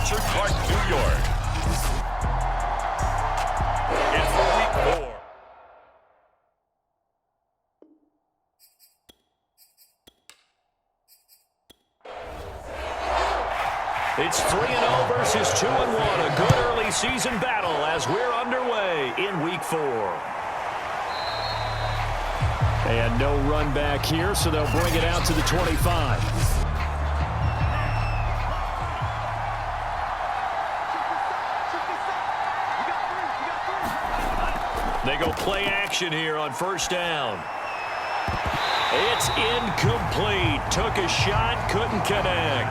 Orchard Park, New York. It's week 4. It's 3-0 versus 2-1. A good early season battle as we're underway in week 4. And no run back here, so they'll bring it out to the 25. They go play action here on first down. It's incomplete. Took a shot, couldn't connect.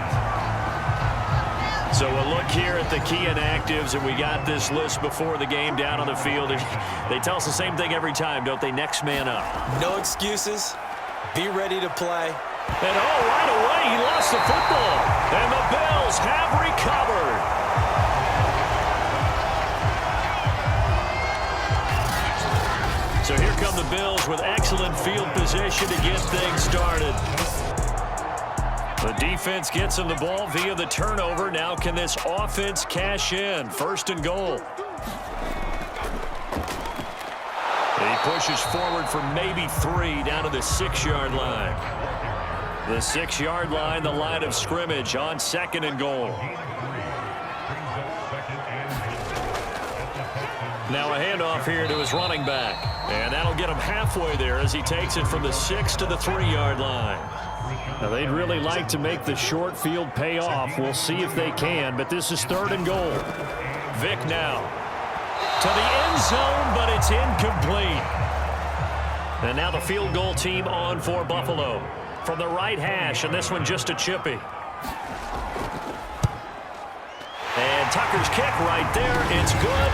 So we'll look here at the key inactives, and we got this list before the game down on the field. They tell us the same thing every time, don't they? Next man up. No excuses. Be ready to play. And right away, he lost the football. And the Bills have recovered. So here come the Bills with excellent field position to get things started. The defense gets him the ball via the turnover. Now can this offense cash in? First and goal. He pushes forward for maybe 3 down to the 6-yard line. The 6-yard line, the line of scrimmage on second and goal. Now a handoff here to his running back. And that'll get him halfway there as he takes it from the 6 to the 3-yard line. Now, they'd really like to make the short field pay off. We'll see if they can, but this is third and goal. Vick now to the end zone, but it's incomplete. And now the field goal team on for Buffalo. From the right hash, and this one just a chippy. And Tucker's kick right there. It's good,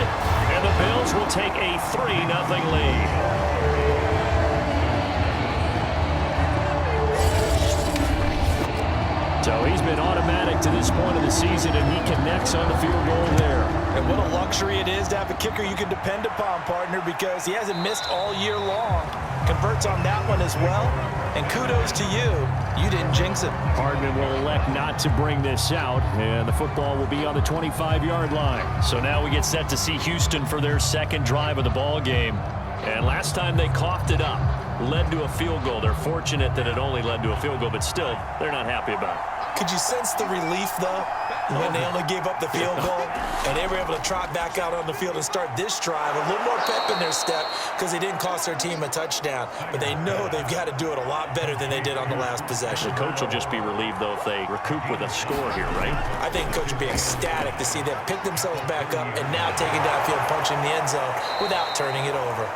and the Bills will take a 3-0 lead. So he's been automatic to this point of the season, and he connects on the field goal there. And what a luxury it is to have a kicker you can depend upon, partner, because he hasn't missed all year long. Converts on that one as well. And kudos to you. You didn't jinx it. Hardman will elect not to bring this out, and the football will be on the 25-yard line. So now we get set to see Houston for their second drive of the ball game. And last time they coughed it up, led to a field goal. They're fortunate that it only led to a field goal, but still, they're not happy about it. Could you sense the relief, though, when they only gave up the field goal and they were able to trot back out on the field and start this drive? A little more pep in their step because they didn't cost their team a touchdown, but they know they've got to do it a lot better than they did on the last possession. The coach will just be relieved, though, if they recoup with a score here, right? I think coach would be ecstatic to see them pick themselves back up and now take it downfield, punching the end zone without turning it over.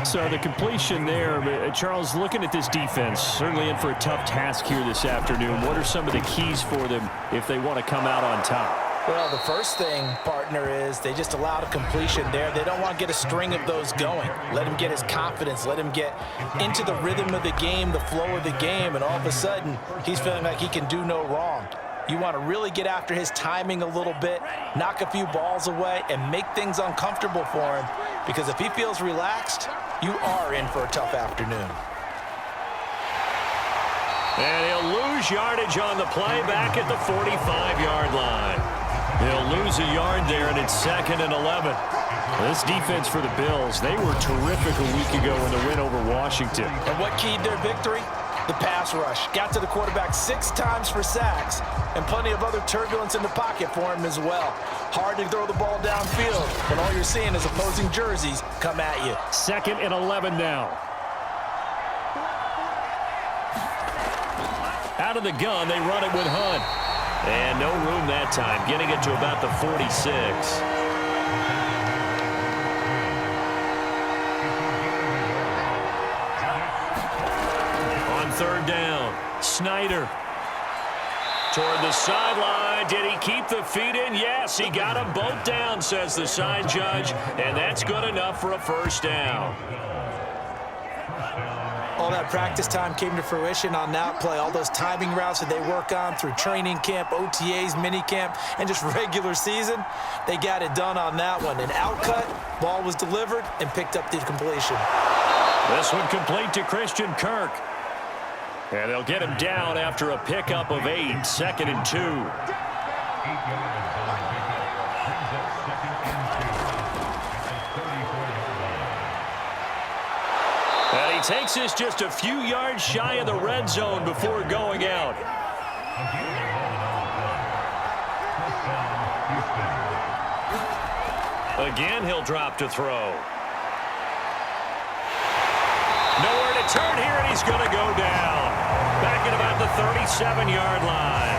So the completion there, Charles, looking at this defense, certainly in for a tough task here this afternoon. What are some of the keys for them if they want to come out on top? Well, the first thing, partner, is they just allowed a completion there. They don't want to get a string of those going. Let him get his confidence. Let him get into the rhythm of the game, the flow of the game, and all of a sudden, he's feeling like he can do no wrong. You want to really get after his timing a little bit, knock a few balls away, and make things uncomfortable for him. Because if he feels relaxed, you are in for a tough afternoon. And he'll lose yardage on the play back at the 45-yard line. He'll lose a yard there, and it's 2nd and 11. This defense for the Bills, they were terrific a week ago in the win over Washington. And what keyed their victory? The pass rush. Got to the quarterback 6 times for sacks, and plenty of other turbulence in the pocket for him as well. Hard to throw the ball downfield, but all you're seeing is opposing jerseys come at you. 2nd and 11 now. Out of the gun, they run it with Hunt. And no room that time, getting it to about the 46. On 3rd down, Snyder. Toward the sideline. Did he keep the feet in? Yes, he got them both down, says the side judge. And that's good enough for a first down. All that practice time came to fruition on that play. All those timing routes that they work on through training camp, OTAs, minicamp, and just regular season, they got it done on that one. An outcut, ball was delivered, and picked up the completion. This one complete to Christian Kirk. And they'll get him down after a pickup of 8, 2nd and 2. And he takes this just a few yards shy of the red zone before going out. Again, he'll drop to throw. Nowhere to turn here, and he's going to go down. Back at about the 37-yard line.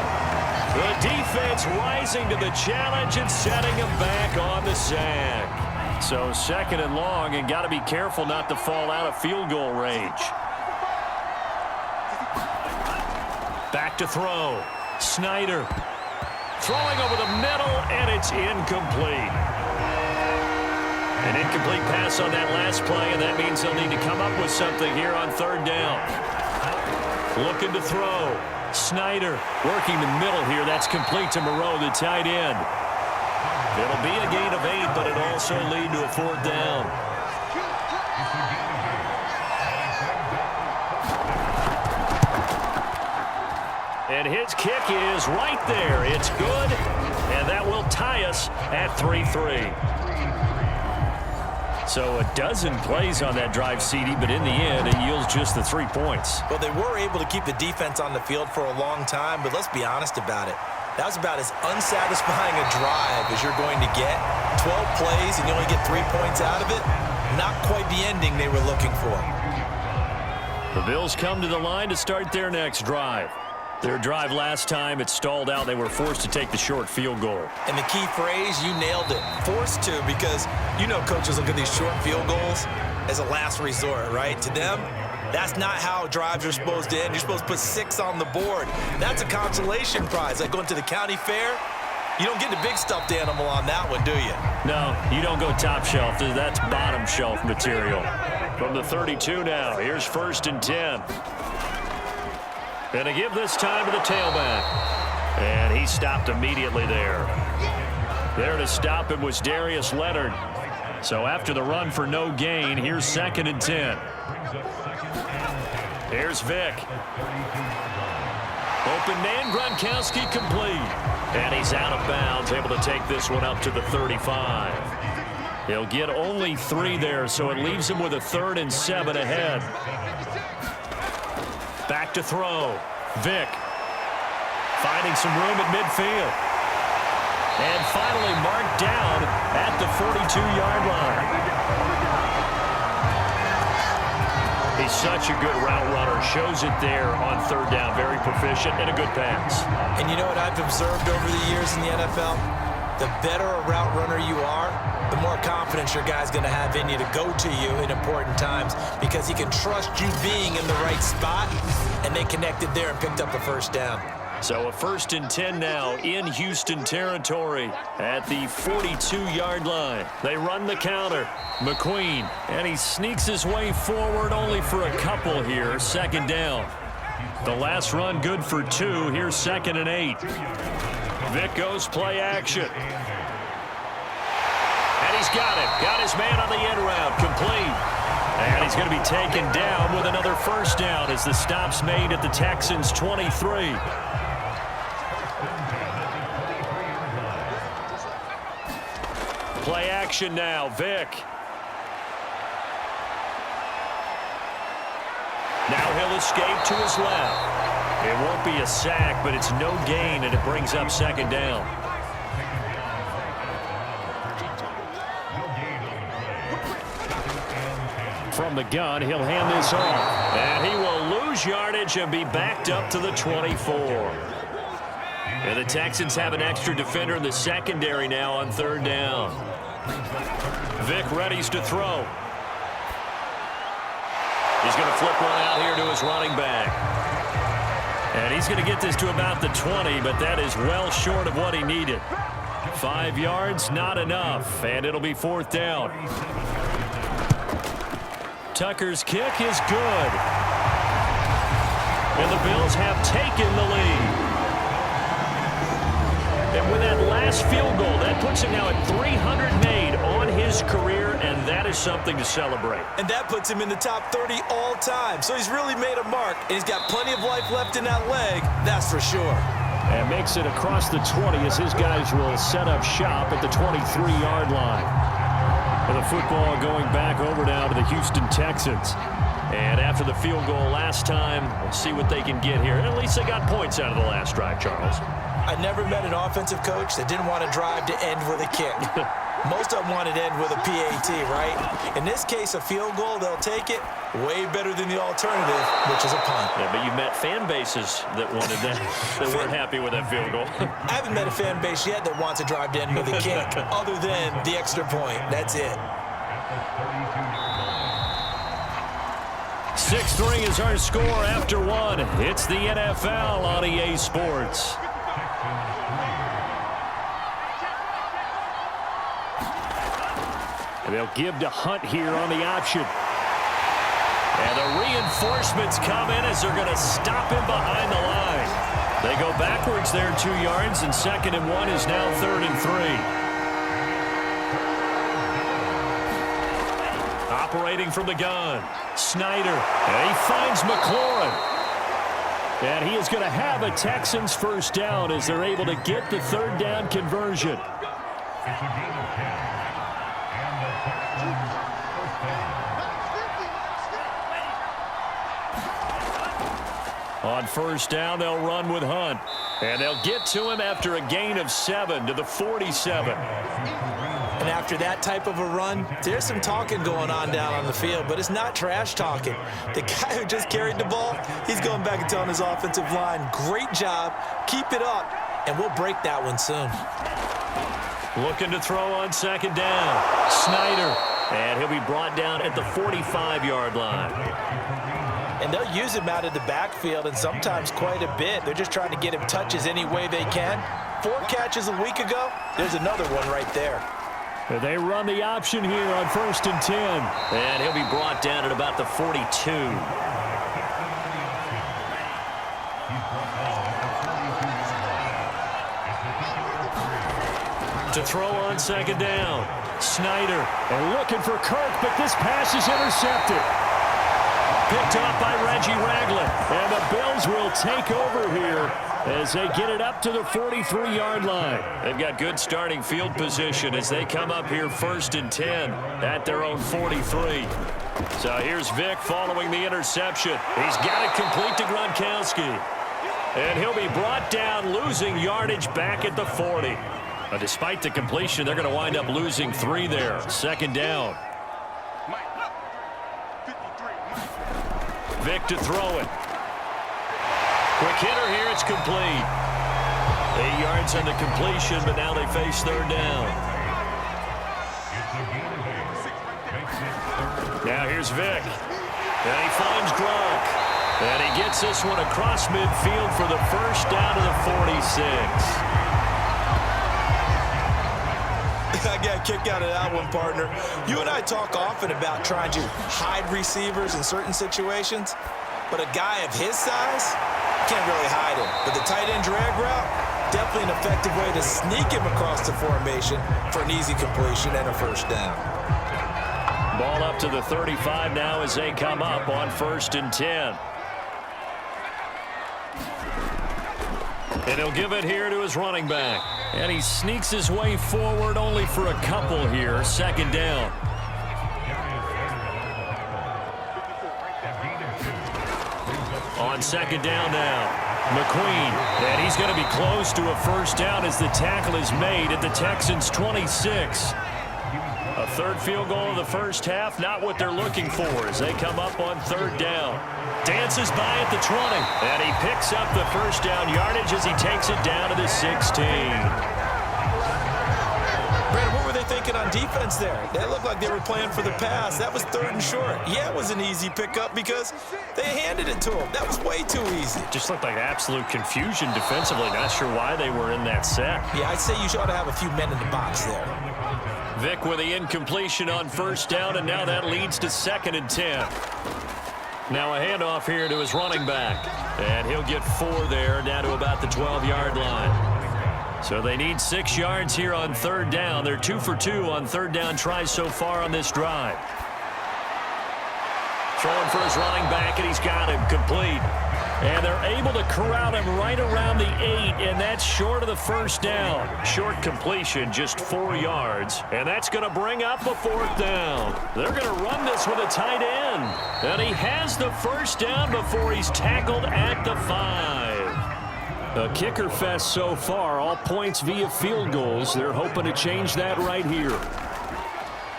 The defense rising to the challenge and setting him back on the sack. So 2nd and long, and got to be careful not to fall out of field goal range. Back to throw. Snyder throwing over the middle, and it's incomplete. An incomplete pass on that last play, and that means they'll need to come up with something here on 3rd down. Looking to throw. Snyder working the middle here. That's complete to Moreau, the tight end. It'll be a gain of 8, but it'll also lead to a 4th down. And his kick is right there. It's good, and that will tie us at 3-3. So a dozen plays on that drive, CD, but in the end, it yields just the 3 points. Well, they were able to keep the defense on the field for a long time, but let's be honest about it. That was about as unsatisfying a drive as you're going to get. 12 plays, and you only get 3 points out of it. Not quite the ending they were looking for. The Bills come to the line to start their next drive. Their drive last time, it stalled out. They were forced to take the short field goal. And the key phrase, you nailed it. Forced to, because you know coaches look at these short field goals as a last resort, right? To them, that's not how drives are supposed to end. You're supposed to put 6 on the board. That's a consolation prize. Like going to the county fair, you don't get the big stuffed animal on that one, do you? No, you don't go top shelf. That's bottom shelf material. From the 32 now, here's 1st and 10. Gonna give this time to the tailback. And he stopped immediately there. There to stop him was Darius Leonard. So after the run for no gain, here's 2nd and 10. Here's Vick. Open man, Gronkowski complete. And he's out of bounds, able to take this one up to the 35. He'll get only 3 there, so it leaves him with a 3rd and 7 ahead. Back to throw. Vick finding some room at midfield. And finally marked down at the 42-yard line. He's such a good route runner. Shows it there on 3rd down. Very proficient and a good pass. And you know what I've observed over the years in the NFL? The better a route runner you are, the more confidence your guy's going to have in you to go to you in important times, because he can trust you being in the right spot, and they connected there and picked up a 1st down. So a 1st and 10 now in Houston territory at the 42-yard line. They run the counter. McQueen, and he sneaks his way forward only for a couple here. 2nd down. The last run good for 2. Here's 2nd and 8. Vick goes play action. And he's got it. Got his man on the end route. Complete. And he's going to be taken down with another 1st down as the stop's made at the Texans' 23. Play action now. Vick. Now he'll escape to his left. It won't be a sack, but it's no gain, and it brings up 2nd down. From the gun, he'll hand this off. And he will lose yardage and be backed up to the 24. And the Texans have an extra defender in the secondary now on 3rd down. Vick readies to throw. He's going to flip one out here to his running back. And he's going to get this to about the 20, but that is well short of what he needed. 5 yards, not enough, and it'll be 4th down. Tucker's kick is good. And the Bills have taken the lead. And with that last field goal, that puts him now at 300 made on his his career, and that is something to celebrate. And that puts him in the top 30 all time. So he's really made a mark, and he's got plenty of life left in that leg, that's for sure. And makes it across the 20 as his guys will set up shop at the 23-yard line. And the football going back over now to the Houston Texans. And after the field goal last time, we'll see what they can get here. And at least they got points out of the last drive, Charles. I never met an offensive coach that didn't want to drive to end with a kick. Most of them wanted to end with a PAT, right? In this case, a field goal, they'll take it. Way better than the alternative, which is a punt. Yeah, but you met fan bases that wanted that, that weren't happy with that field goal. I haven't met a fan base yet that wants to drive to end with a kick, other than the extra point. That's it. 6-3 is our score after one. It's the NFL on EA Sports. And they'll give to Hunt here on the option. And the reinforcements come in as they're going to stop him behind the line. They go backwards there 2 yards, and 2nd and 1 is now 3rd and 3. Operating from the gun, Snyder, and he finds McLaurin. And he is going to have a Texans first down as they're able to get the 3rd down conversion. On 1st down, they'll run with Hunt. And they'll get to him after a gain of 7 to the 47. And after that type of a run, there's some talking going on down on the field, but it's not trash talking. The guy who just carried the ball, he's going back and telling his offensive line, great job, keep it up, and we'll break that one soon. Looking to throw on 2nd down. Snyder, and he'll be brought down at the 45-yard line. And they'll use him out of the backfield, and sometimes quite a bit. They're just trying to get him touches any way they can. 4 catches a week ago, there's another one right there. They run the option here on 1st and 10. And he'll be brought down at about the 42. To throw on 2nd down. Snyder, and looking for Kirk, but this pass is intercepted. Picked off by Reggie Ragland. And the Bills will take over here as they get it up to the 43-yard line. They've got good starting field position as they come up here 1st and 10 at their own 43. So here's Vic following the interception. He's got it complete to Gronkowski. And he'll be brought down, losing yardage back at the 40. But despite the completion, they're going to wind up losing 3 there. 2nd down. Vic to throw it. Quick hitter here, it's complete. 8 yards on the completion, but now they face 3rd down. Now here's Vic. And he finds Gronk. And he gets this one across midfield for the first down to the 46. I got a kick out of that one, partner. You and I talk often about trying to hide receivers in certain situations, but a guy of his size can't really hide him. But the tight end drag route, definitely an effective way to sneak him across the formation for an easy completion and a first down. Ball up to the 35 now as they come up on 1st and 10. And he'll give it here to his running back. And he sneaks his way forward only for a couple here. 2nd down. On 2nd down now. McQueen. And he's going to be close to a first down as the tackle is made at the Texans' 26. A 3rd field goal of the first half, not what they're looking for as they come up on 3rd down. Dances by at the 20, and he picks up the first down yardage as he takes it down to the 16. Brandon, what were they thinking on defense there? They looked like they were playing for the pass. That was 3rd and short. Yeah, it was an easy pickup because they handed it to him. That was way too easy. Just looked like absolute confusion defensively. Not sure why they were in that set. Yeah, I'd say you ought to have a few men in the box there. Vic with the incompletion on 1st down, and now that leads to 2nd and 10. Now a handoff here to his running back. And he'll get 4 there, down to about the 12-yard line. So they need 6 yards here on third down. They're 2 for 2 on third down tries so far on this drive. Throwing for his running back, and he's got him complete. And they're able to corral him right around the 8, and that's short of the first down. Short completion, just 4 yards, and that's going to bring up a 4th down. They're going to run this with a tight end, and he has the first down before he's tackled at the 5. A kicker fest so far, all points via field goals. They're hoping to change that right here.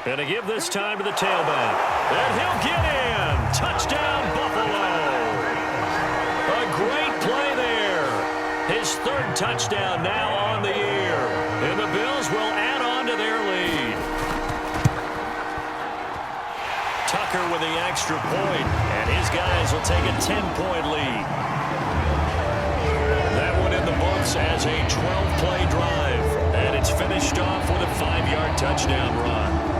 And to give this time to the tailback, and he'll get in. Touchdown, Buffalo. A great play there. His 3rd touchdown now on the year. And the Bills will add on to their lead. Tucker with the extra point, and his guys will take a 10-point lead. That one in the books as a 12-play drive. And it's finished off with a 5-yard touchdown run.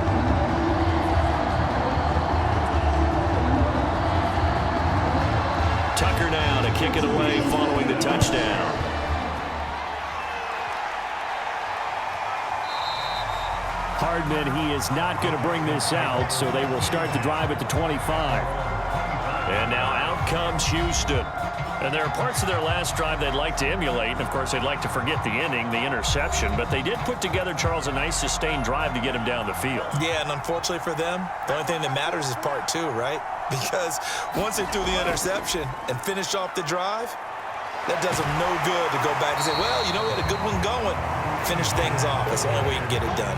Tucker now to kick it away following the touchdown. Hardman, he is not going to bring this out, so they will start the drive at the 25. And now out comes Houston. And there are parts of their last drive they'd like to emulate, and of course they'd like to forget the inning, the interception, but they did put together, Charles, a nice sustained drive to get him down the field. Yeah, and unfortunately for them, the only thing that matters is part 2, right? Because once they threw the interception and finished off the drive, that does them no good to go back and say, well, you know, we had a good one going. Finish things off. That's the only way you can get it done.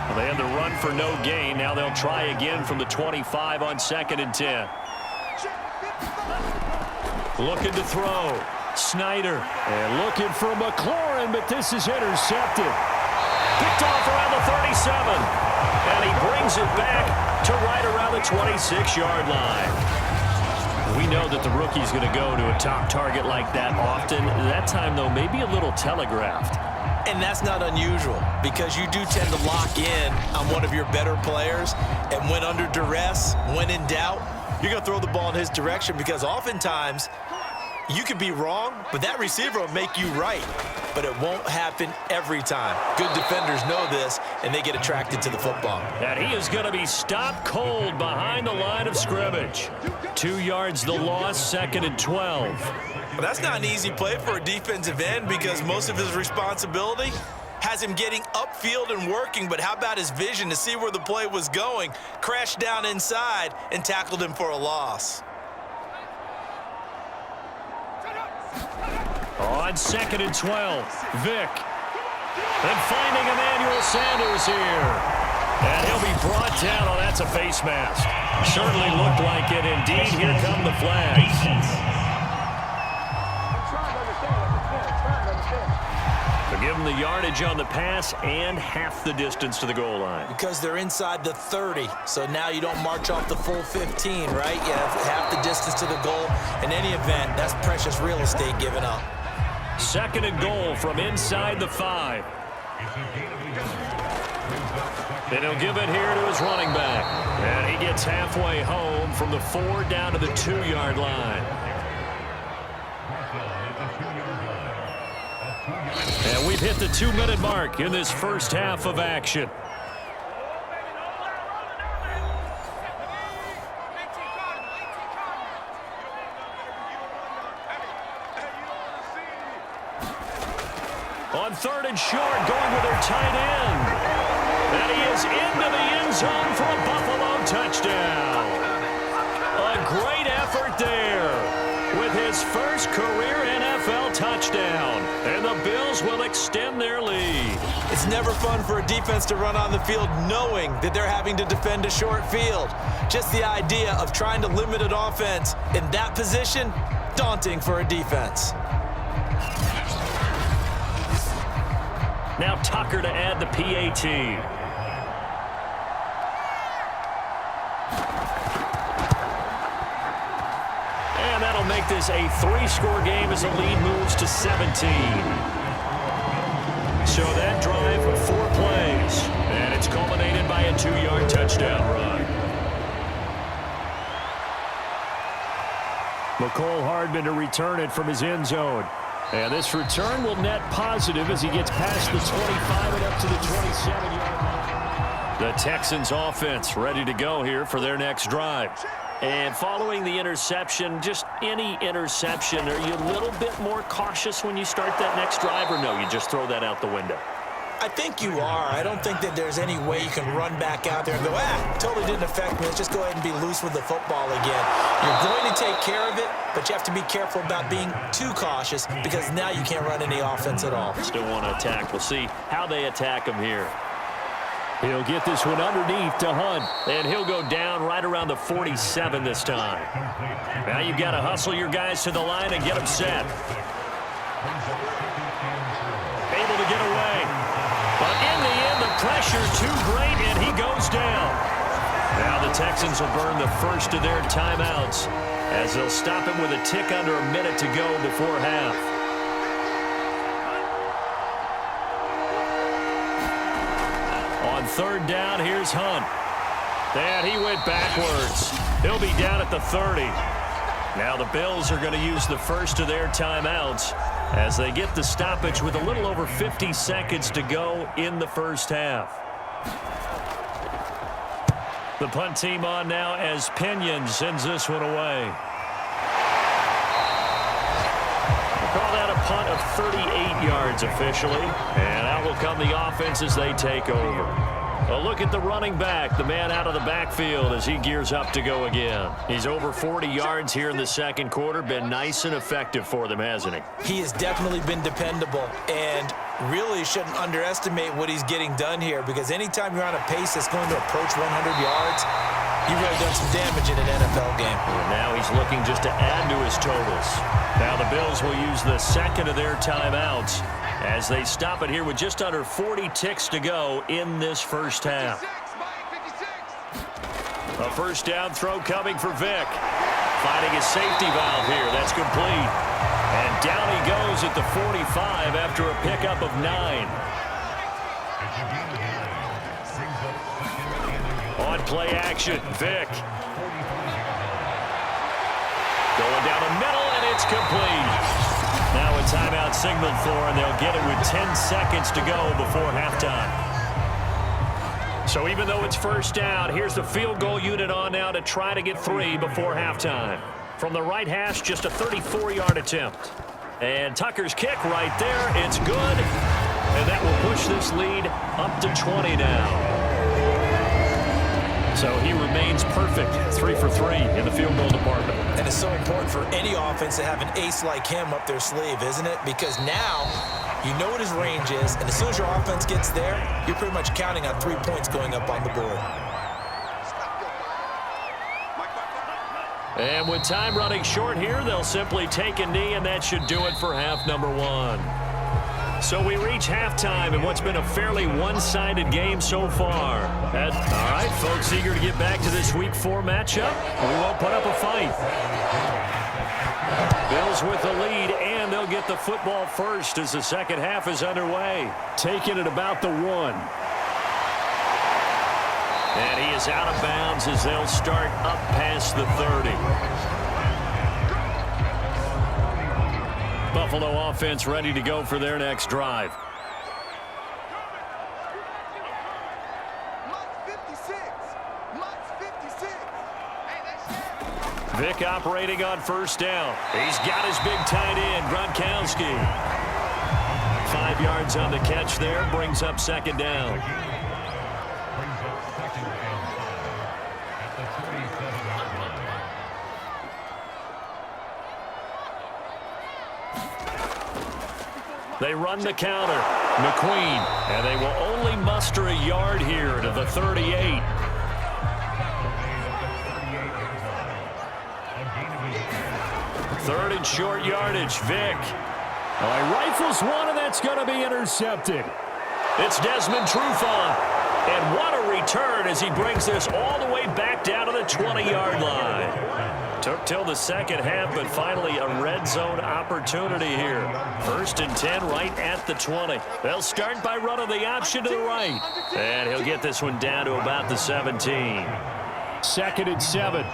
Well, they had the run for no gain. Now they'll try again from the 25 on 2nd and 10. Looking to throw. Snyder. And looking for McLaurin, but this is intercepted. Picked off around the 37. And he brings it back to right around the 26-yard line. We know that the rookie's going to go to a top target like that often. That time, though, maybe a little telegraphed. And that's not unusual because you do tend to lock in on one of your better players. And when under duress, when in doubt, you're going to throw the ball in his direction because oftentimes you could be wrong, but that receiver will make you right. But it won't happen every time. Good defenders know this, and they get attracted to the football. And he is going to be stopped cold behind the line of scrimmage. 2 yards the loss, 2nd and 12. Well, that's not an easy play for a defensive end because most of his responsibility has him getting upfield and working, but how about his vision to see where the play was going? Crashed down inside and tackled him for a loss. On 2nd and 12, Vick. And finding Emmanuel Sanders here. And he'll be brought down. Oh, that's a face mask. Certainly looked like it. Indeed, here come the flags. They'll give them the yardage on the pass and half the distance to the goal line. Because they're inside the 30, so now you don't march off the full 15, right? You have half the distance to the goal. In any event, that's precious real estate given up. 2nd and goal from inside the 5. And he'll give it here to his running back. And he gets halfway home from the 4 down to the 2-yard line. And we've hit the 2-minute mark in this first half of action. On 3rd and short, going with their tight end. And he is into the end zone for a Buffalo touchdown. A great effort there with his first career NFL touchdown. And the Bills will extend their lead. It's never fun for a defense to run on the field knowing that they're having to defend a short field. Just the idea of trying to limit an offense in that position, daunting for a defense. Now Tucker to add the PAT. And that'll make this a 3-score game as the lead moves to 17. So that drive with 4 plays. And it's culminated by a 2-yard touchdown run. McCole Hardman to return it from his end zone. And this return will net positive as he gets past the 25 and up to the 27-yard line. The Texans offense ready to go here for their next drive. And following the interception, just any interception, are you a little bit more cautious when you start that next drive, or no, you just throw that out the window? I think you are. I don't think that there's any way you can run back out there and go, totally didn't affect me. Let's just go ahead and be loose with the football again. You're going to take care of it, but you have to be careful about being too cautious because now you can't run any offense at all. Still want to attack. We'll see how they attack him here. He'll get this one underneath to Hunt, and he'll go down right around the 47 this time. Now you've got to hustle your guys to the line and get them set. Able to get away. But in the end, the pressure too great, and he goes down. Now the Texans will burn the first of their timeouts as they'll stop him with a tick under a minute to go before half. On third down, here's Hunt. And he went backwards. He'll be down at the 30. Now the Bills are going to use the first of their timeouts as they get the stoppage with a little over 50 seconds to go in the first half. The punt team on now as Pinion sends this one away. We'll call that a punt of 38 yards officially. And out will come the offense as they take over. A look at the running back, the man out of the backfield as he gears up to go again. He's over 40 yards here in the second quarter. Been nice and effective for them, hasn't he? He has definitely been dependable and really shouldn't underestimate what he's getting done here because anytime you're on a pace that's going to approach 100 yards, you've really done some damage in an NFL game. And now he's looking just to add to his totals. Now the Bills will use the second of their timeouts as they stop it here with just under 40 ticks to go in this first half. A first down throw coming for Vick. Finding his safety valve here. That's complete. And down he goes at the 45 after a pickup of 9. On play action, Vick. Going down the middle, and it's complete. Now a timeout signaled for, and they'll get it with 10 seconds to go before halftime. So even though it's first down, here's the field goal unit on now to try to get 3 before halftime. From the right hash, just a 34-yard attempt. And Tucker's kick right there. It's good. And that will push this lead up to 20 now. So he remains perfect, 3 for 3 in the field goal department. And it's so important for any offense to have an ace like him up their sleeve, isn't it? Because now you know what his range is, and as soon as your offense gets there, you're pretty much counting on 3 points going up on the board. And with time running short here, they'll simply take a knee, and that should do it for half number 1. So we reach halftime in what's been a fairly one-sided game so far. All right, folks, eager to get back to this Week 4 matchup. We won't put up a fight. Bills with the lead, and they'll get the football first as the second half is underway. Taking it about the 1. And he is out of bounds as they'll start up past the 30. Buffalo offense ready to go for their next drive. Vick operating on first down. He's got his big tight end, Gronkowski. 5 yards on the catch there, brings up second down. They run the counter. McQueen. And they will only muster a yard here to the 38. Third and short yardage. Vick. Well, he rifles one, and that's going to be intercepted. It's Desmond Trufant. And what a return as he brings this all the way back down to the 20-yard line. Took till the second half, but finally a red zone opportunity here. 1st and 10 right at the 20. They'll start by running the option to the right. And he'll get this one down to about the 17. 2nd and 7.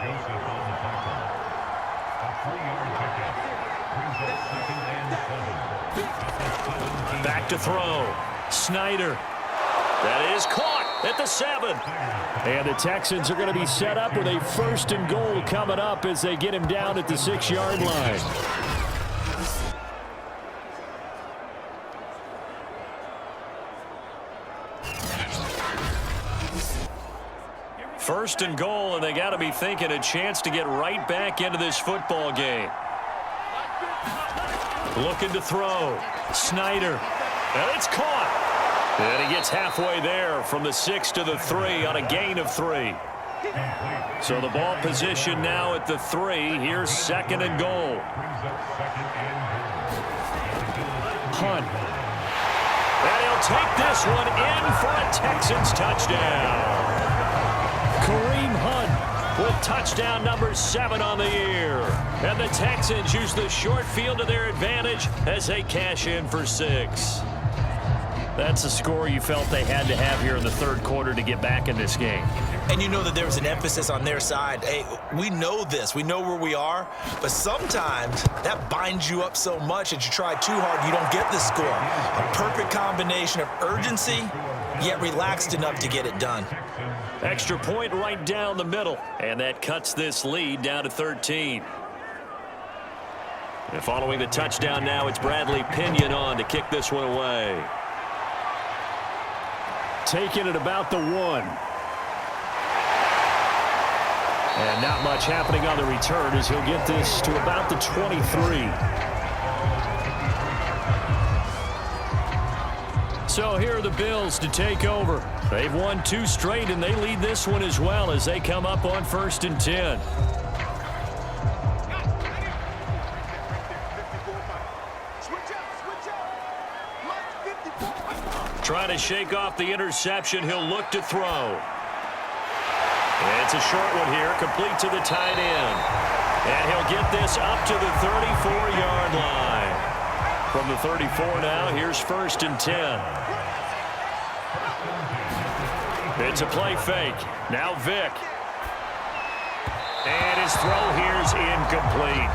Back to throw. Snyder. That is caught at the 7. And the Texans are going to be set up with a 1st and goal coming up as they get him down at the 6-yard line. First and goal, and they got to be thinking a chance to get right back into this football game. Looking to throw. Snyder. And it's caught. And he gets halfway there from the 6 to the 3 on a gain of 3. So the ball position now at the 3. Here's 2nd and goal. Hunt. And he'll take this one in for a Texans touchdown. Kareem Hunt with touchdown number 7 on the year. And the Texans use the short field to their advantage as they cash in for 6. That's a score you felt they had to have here in the 3rd quarter to get back in this game. And you know that there was an emphasis on their side. Hey, we know this. We know where we are. But sometimes that binds you up so much that you try too hard, you don't get the score. A perfect combination of urgency, yet relaxed enough to get it done. Extra point right down the middle. And that cuts this lead down to 13. And following the touchdown now, it's Bradley Pinion on to kick this one away. Taking it about the 1. And not much happening on the return as he'll get this to about the 23. So here are the Bills to take over. They've won 2 straight, and they lead this one as well as they come up on 1st and 10. Trying to shake off the interception. He'll look to throw. And it's a short one here, complete to the tight end. And he'll get this up to the 34-yard line. From the 34 now, here's 1st and 10. It's a play fake. Now Vick. And his throw here's incomplete.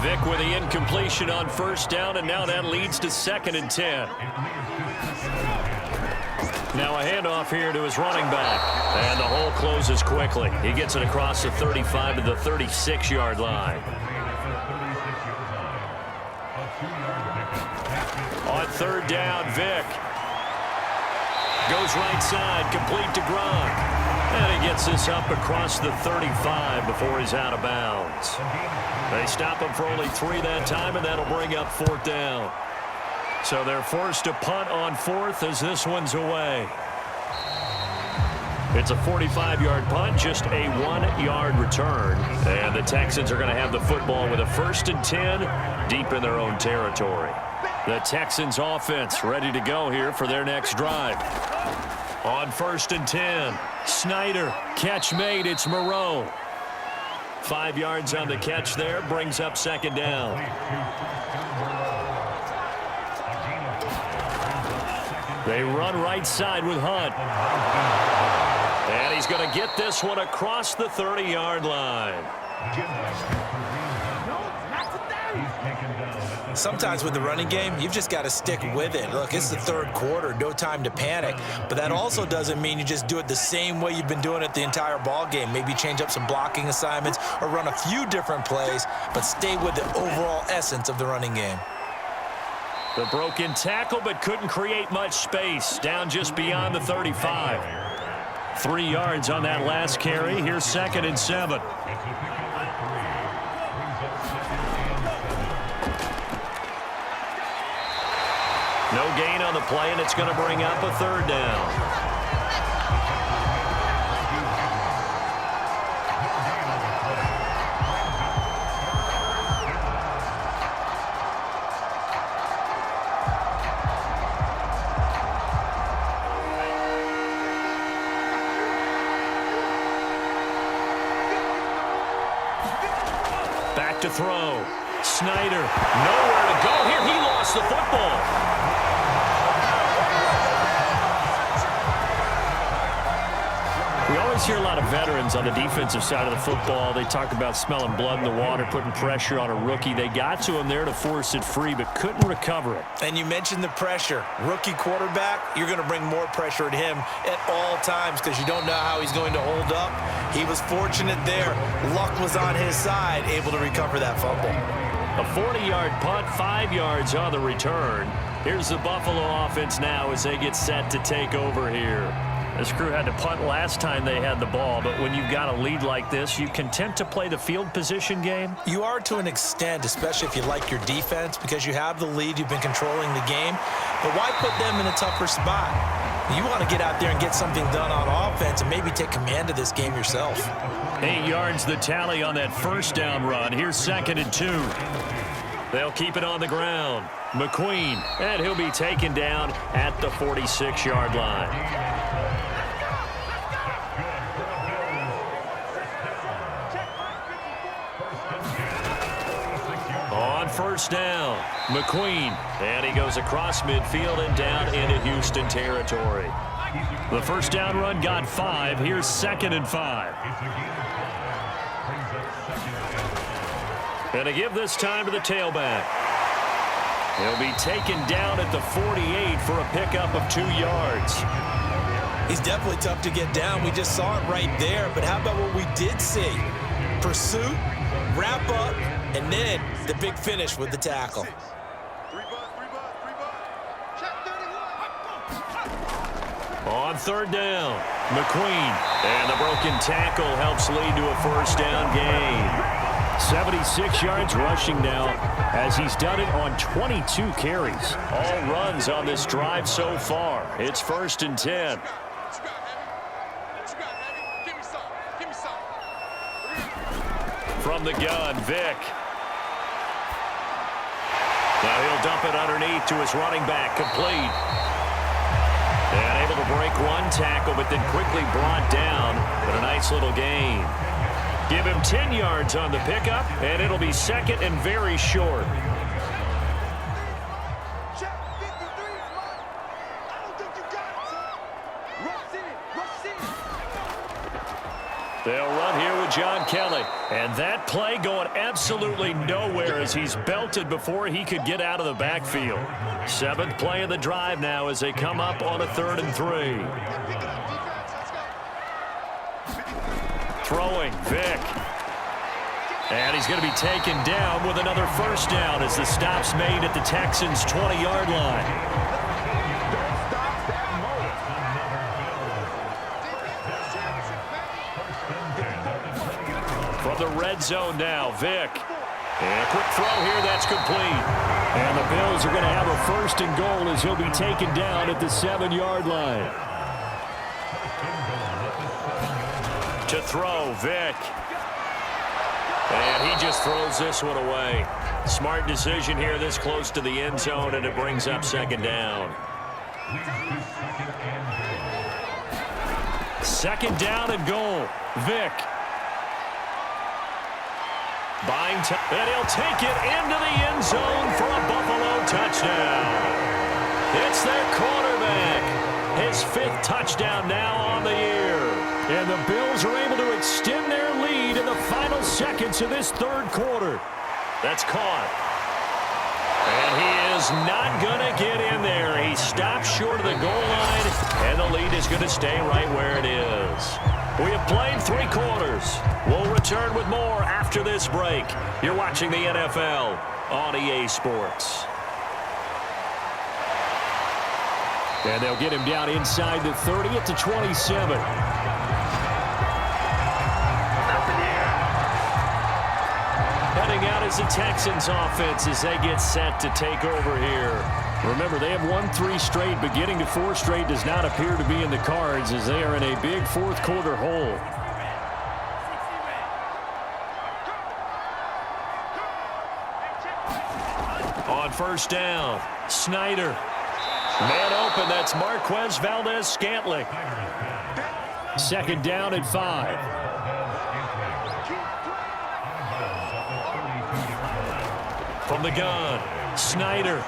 Vick with the incompletion on 1st down, and now that leads to 2nd and 10. Now a handoff here to his running back. And the hole closes quickly. He gets it across the 35 to the 36-yard line. On 3rd down, Vick. Goes right side, complete to Gronk. And he gets this up across the 35 before he's out of bounds. They stop him for only 3 that time, and that'll bring up 4th down. So they're forced to punt on 4th as this one's away. It's a 45-yard punt, just a 1-yard return. And the Texans are going to have the football with a 1st and 10 deep in their own territory. The Texans offense ready to go here for their next drive. On 1st and 10, Snyder, catch made, it's Moreau. 5 yards on the catch there, brings up 2nd down. They run right side with Hunt. And he's going to get this one across the 30-yard line. Sometimes with the running game, you've just got to stick with it. Look, it's the 3rd quarter, no time to panic. But that also doesn't mean you just do it the same way you've been doing it the entire ball game. Maybe change up some blocking assignments or run a few different plays, but stay with the overall essence of the running game. The broken tackle, but couldn't create much space. Down just beyond the 35. 3 yards on that last carry. Here's 2nd and 7. No gain on the play, and it's going to bring up a 3rd down. Back to throw. Snyder, nowhere to go here. He lost the football. We always always hear a lot of veterans on the defensive side of the football. They talk about smelling blood in the water, putting pressure on a rookie. They got to him there to force it free, but couldn't recover it. And you mentioned the pressure. Rookie quarterback, you're going to bring more pressure at him at all times because you don't know how he's going to hold up. He was fortunate there. Luck was on his side, able to recover that fumble. A 40-yard punt, 5 yards on the return. Here's the Buffalo offense now as they get set to take over here. This crew had to punt last time they had the ball, but when you've got a lead like this, you content to play the field position game? You are to an extent, especially if you like your defense, because you have the lead, you've been controlling the game. But why put them in a tougher spot? You want to get out there and get something done on offense and maybe take command of this game yourself. 8 yards the tally on that first down run. Here's 2nd and 2. They'll keep it on the ground. McQueen, and he'll be taken down at the 46-yard line. On first down, McQueen, and he goes across midfield and down into Houston territory. The first down run got 5. Here's 2nd and 5. And to give this time to the tailback. He'll be taken down at the 48 for a pickup of 2 yards. He's definitely tough to get down. We just saw it right there. But how about what we did see? Pursuit, wrap up, and then the big finish with the tackle. On third down, McQueen. And the broken tackle helps lead to a first down gain. 76 yards rushing now as he's done it on 22 carries. All runs on this drive so far. It's 1st and 10. From the gun, Vick. Now he'll dump it underneath to his running back, complete. And able to break one tackle, but then quickly brought down. But a nice little gain. Give him 10 yards on the pickup, and it'll be 2nd and very short. They'll run here with John Kelly. And that play going absolutely nowhere as he's belted before he could get out of the backfield. 7th play of the drive now as they come up on a 3rd and 3. Throwing, Vick. And he's going to be taken down with another first down as the stop's made at the Texans' 20-yard line. From the red zone now, Vick. And a quick throw here, that's complete. And the Bills are going to have a 1st and goal as he'll be taken down at the 7-yard line. To throw, Vick. And he just throws this one away. Smart decision here this close to the end zone, and it brings up 2nd down. 2nd down and goal. Vick. Buying time, and he'll take it into the end zone for a Buffalo touchdown. It's their quarterback. His 5th touchdown now on the year. And the Bills are able to extend their lead in the final seconds of this 3rd quarter. That's caught. And he is not going to get in there. He stops short of the goal line, and the lead is going to stay right where it is. We have played 3 quarters. We'll return with more after this break. You're watching the NFL on EA Sports. And they'll get him down inside the 30 at the 27. Heading out is the Texans offense as they get set to take over here. Remember, they have won 3 straight, but getting to 4 straight does not appear to be in the cards as they are in a big 4th quarter hole. On first down, Snyder. Man open, that's Marquez Valdez-Scantling. 2nd down and 5. From the gun, Snyder.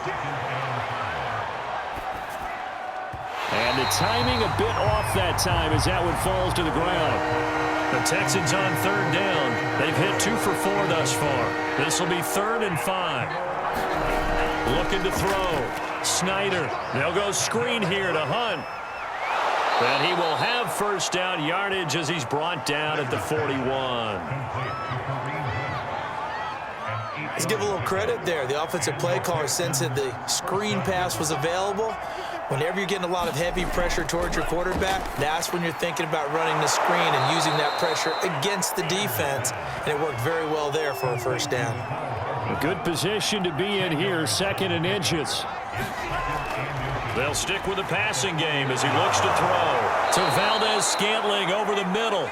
And the timing a bit off that time as that one falls to the ground. The Texans on third down. They've hit 2 for 4 thus far. This will be 3rd and 5. Looking to throw. Snyder. They'll go screen here to Hunt. And he will have first down yardage as he's brought down at the 41. Let's give a little credit there. The offensive play caller sensed that the screen pass was available. Whenever you're getting a lot of heavy pressure towards your quarterback, that's when you're thinking about running the screen and using that pressure against the defense. And it worked very well there for a first down. A good position to be in here, 2nd and inches. They'll stick with the passing game as he looks to throw. To Valdez-Scantling over the middle.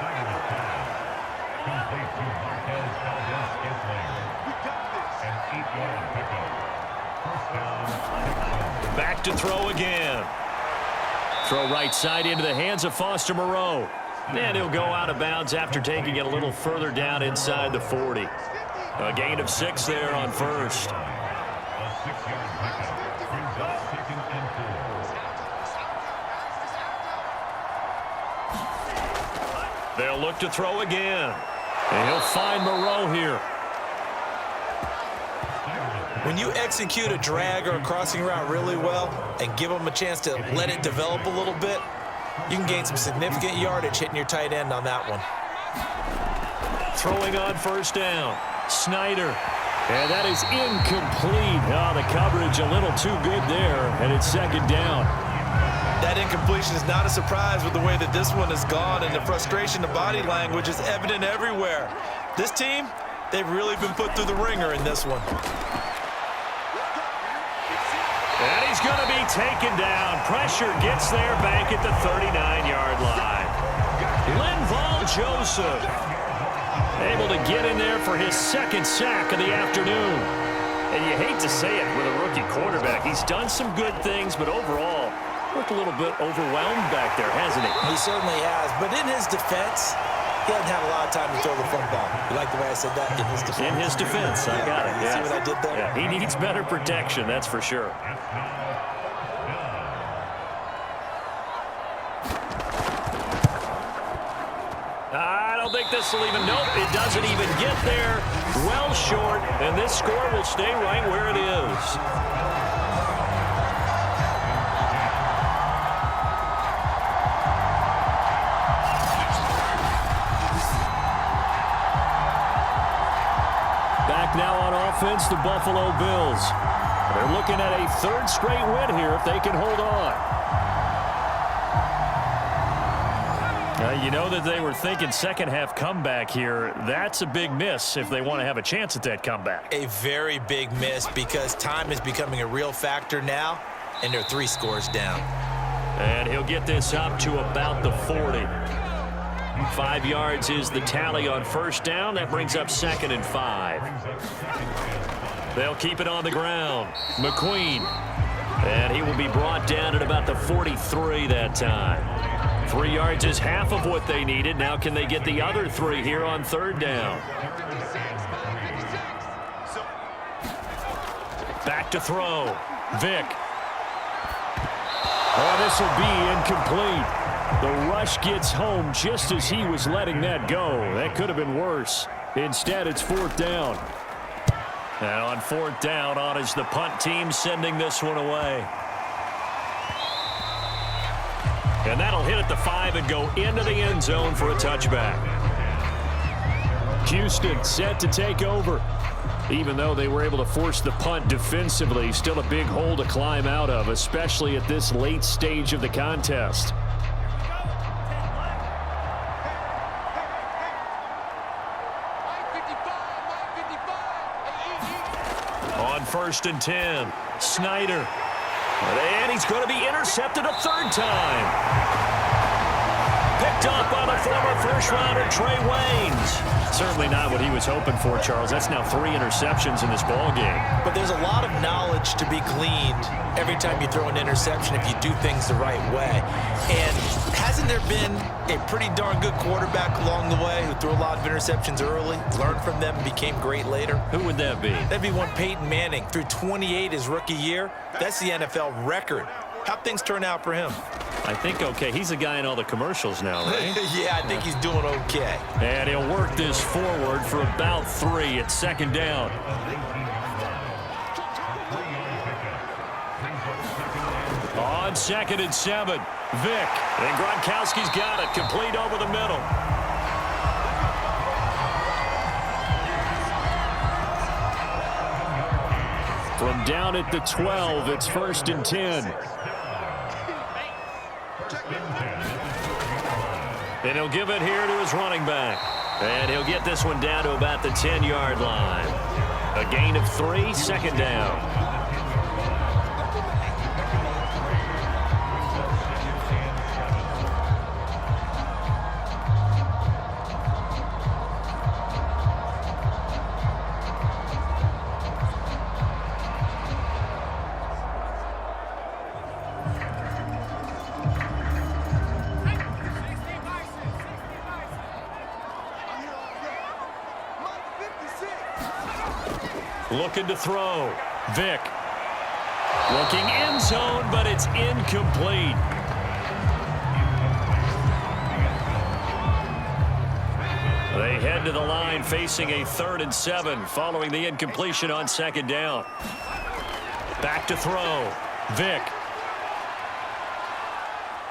Back to throw again. Throw right side into the hands of Foster Moreau. And he'll go out of bounds after taking it a little further down inside the 40. A gain of 6 there on first. They'll look to throw again. And he'll find Moreau here. When you execute a drag or a crossing route really well and give them a chance to let it develop a little bit, you can gain some significant yardage hitting your tight end on that one. Throwing on first down. Snyder. And that is incomplete. Oh, the coverage a little too good there, and it's 2nd down. That incompletion is not a surprise with the way that this one has gone, and the frustration, the body language is evident everywhere. This team, they've really been put through the ringer in this one. And he's going to be taken down. Pressure gets there back at the 39-yard line. Linval Joseph able to get in there for his 2nd sack of the afternoon. And you hate to say it with a rookie quarterback. He's done some good things, but overall, looked a little bit overwhelmed back there, hasn't he? He certainly has. But in his defense, he hasn't had a lot of time to throw the football. You like the way I said that? In his defense. In his defense, I got it. You see what I did there? Yeah, he needs better protection, that's for sure. I don't think this will even, nope, it doesn't even get there. Well short, and this score will stay right where it is. Back now on offense, the Buffalo Bills. They're looking at a 3rd straight win here if they can hold on. You know that they were thinking second-half comeback here. That's a big miss if they want to have a chance at that comeback. A very big miss because time is becoming a real factor now, and they're 3 scores down. And he'll get this up to about the 40. 5 yards is the tally on first down. That brings up 2nd and 5. They'll keep it on the ground. McQueen. And he will be brought down at about the 43 that time. 3 yards is half of what they needed. Now can they get the other 3 here on 3rd down? Back to throw. Vick. Oh, this will be incomplete. The rush gets home just as he was letting that go. That could have been worse. Instead, it's 4th down. And on 4th down, on is the punt team sending this one away. And that'll hit at the 5 and go into the end zone for a touchback. Houston set to take over. Even though they were able to force the punt defensively, still a big hole to climb out of, especially at this late stage of the contest. On 1st and 10, Snyder. And he's going to be intercepted a 3rd time. Picked up by the former first-rounder Trey Waynes. Certainly not what he was hoping for, Charles. That's now 3 interceptions in this ball game. But there's a lot of knowledge to be gleaned every time you throw an interception if you do things the right way. And hasn't there been a pretty darn good quarterback along the way who threw a lot of interceptions early, learned from them, and became great later? Who would that be? That'd be one Peyton Manning. Threw 28 his rookie year. That's the NFL record. How'd things turn out for him? I think okay. He's the guy in all the commercials now, right? Yeah, I think he's doing okay. And he'll work this forward for about 3. It's second down. On 2nd and 7, Vick. And Gronkowski's got it. Complete over the middle. From down at the 12, it's 1st and 10. And he'll give it here to his running back. And he'll get this one down to about the 10-yard line. A gain of 3, second down. Looking to throw. Vick. Looking end zone, but it's incomplete. They head to the line facing a 3rd and 7 following the incompletion on 2nd down. Back to throw. Vick.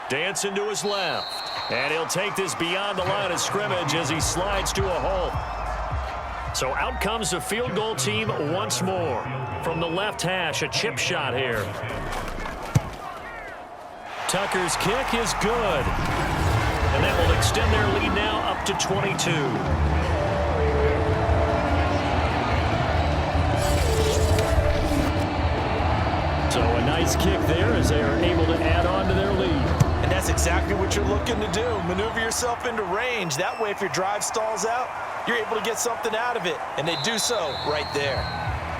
Dancing to his left. And he'll take this beyond the line of scrimmage as he slides to a hole. So out comes the field goal team once more. From the left hash, a chip shot here. Tucker's kick is good. And that will extend their lead now up to 22. So a nice kick there as they are able to add on to their lead. And that's exactly what you're looking to do. Maneuver yourself into range. That way, if your drive stalls out, you're able to get something out of it. And they do so right there.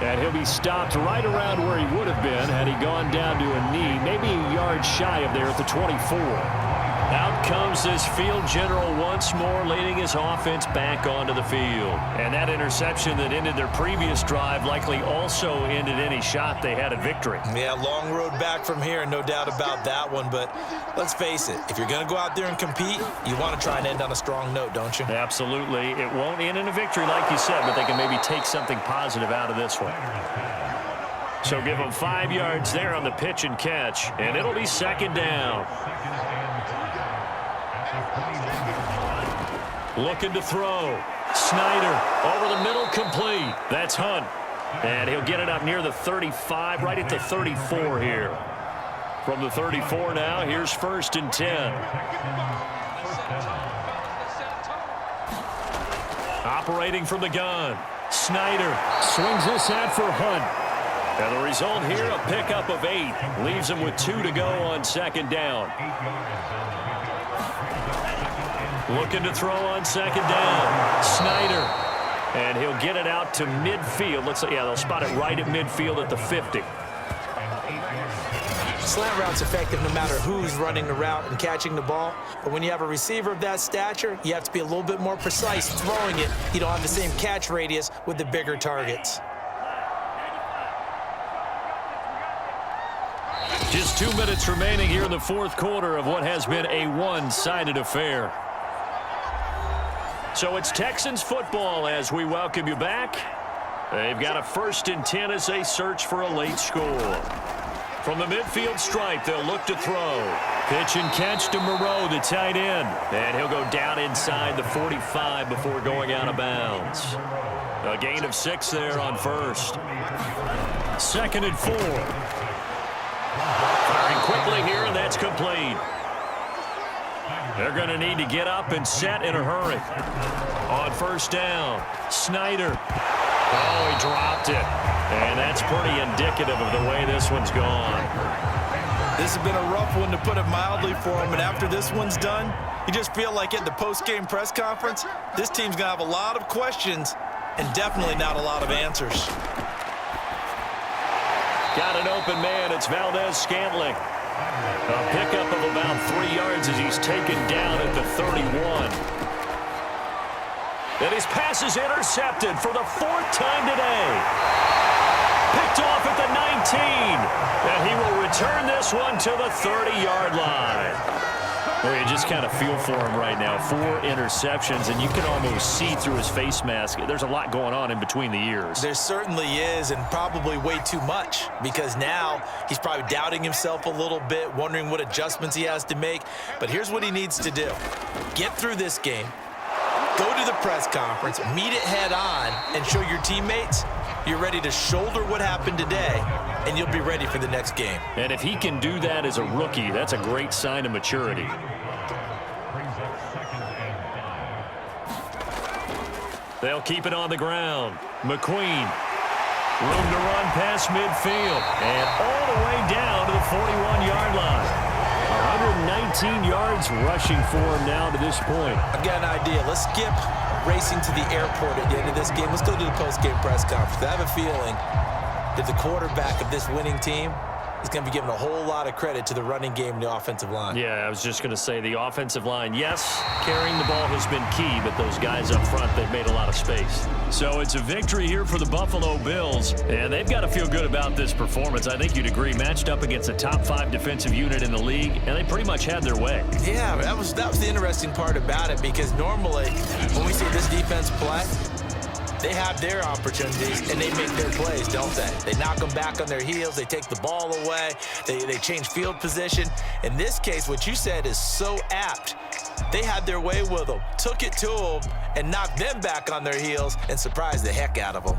And he'll be stopped right around where he would have been had he gone down to a knee, maybe a yard shy of there at the 24. Out comes this field general once more, leading his offense back onto the field. And that interception that ended their previous drive likely also ended any shot they had at victory. Yeah, long road back from here, no doubt about that one. But let's face it, if you're going to go out there and compete, you want to try and end on a strong note, don't you? Absolutely. It won't end in a victory like you said, but they can maybe take something positive out of this one. So give them 5 yards there on the pitch and catch, and it'll be second down. Looking to throw. Snyder over the middle, complete. That's Hunt. And he'll get it up near the 35, right at the 34 here. From the 34 now, here's 1st and 10. Operating from the gun. Snyder swings this out for Hunt. And the result here, a pickup of 8. Leaves him with 2 to go on second down. Looking to throw on second down. Snyder. And he'll get it out to midfield. Looks like, yeah, they'll spot it right at midfield at the 50. Slant route's effective no matter who's running the route and catching the ball. But when you have a receiver of that stature, you have to be a little bit more precise throwing it. You don't have the same catch radius with the bigger targets. Just 2 minutes remaining here in the 4th quarter of what has been a one-sided affair. So it's Texans football as we welcome you back. They've got a 1st and 10 as they search for a late score. From the midfield stripe, they'll look to throw. Pitch and catch to Moreau, the tight end. And he'll go down inside the 45 before going out of bounds. A gain of 6 there on 1st. 2nd and 4. Firing quickly here, and that's complete. They're going to need to get up and set in a hurry. On 1st down, Snyder. Oh, he dropped it. And that's pretty indicative of the way this one's gone. This has been a rough one, to put it mildly, for him. And after this one's done, you just feel like at the post-game press conference, this team's going to have a lot of questions and definitely not a lot of answers. Got an open man. It's Valdez-Scantling. A pickup of about 3 yards as he's taken down at the 31. And his pass is intercepted for the 4th time today. Picked off at the 19. And he will return this one to the 30-yard line. Well, you just kind of feel for him right now. 4 interceptions, and you can almost see through his face mask. There's a lot going on in between the ears. There certainly is, and probably way too much, because now he's probably doubting himself a little bit, wondering what adjustments he has to make. But here's what he needs to do. Get through this game, go to the press conference, meet it head on, and show your teammates you're ready to shoulder what happened today, and you'll be ready for the next game. And if he can do that as a rookie, that's a great sign of maturity. They'll keep it on the ground. McQueen, room to run past midfield, and all the way down to the 41-yard line. 119 yards rushing for him now to this point. I've got an idea. Let's skip racing to the airport at the end of this game. Let's go to the post-game press conference. I have a feeling that the quarterback of this winning team is going to be given a whole lot of credit to the running game and the offensive line. Yeah, I was just going to say the offensive line, yes, carrying the ball has been key, but those guys up front, they've made a lot of space. So it's a victory here for the Buffalo Bills, and they've got to feel good about this performance. I think you'd agree, matched up against a top 5 defensive unit in the league, and they pretty much had their way. Yeah, that was the interesting part about it, because normally when we see this defense play, they have their opportunities, and they make their plays, don't they? They knock them back on their heels. They take the ball away. They change field position. In this case, what you said is so apt. They had their way with them, took it to them, and knocked them back on their heels and surprised the heck out of them.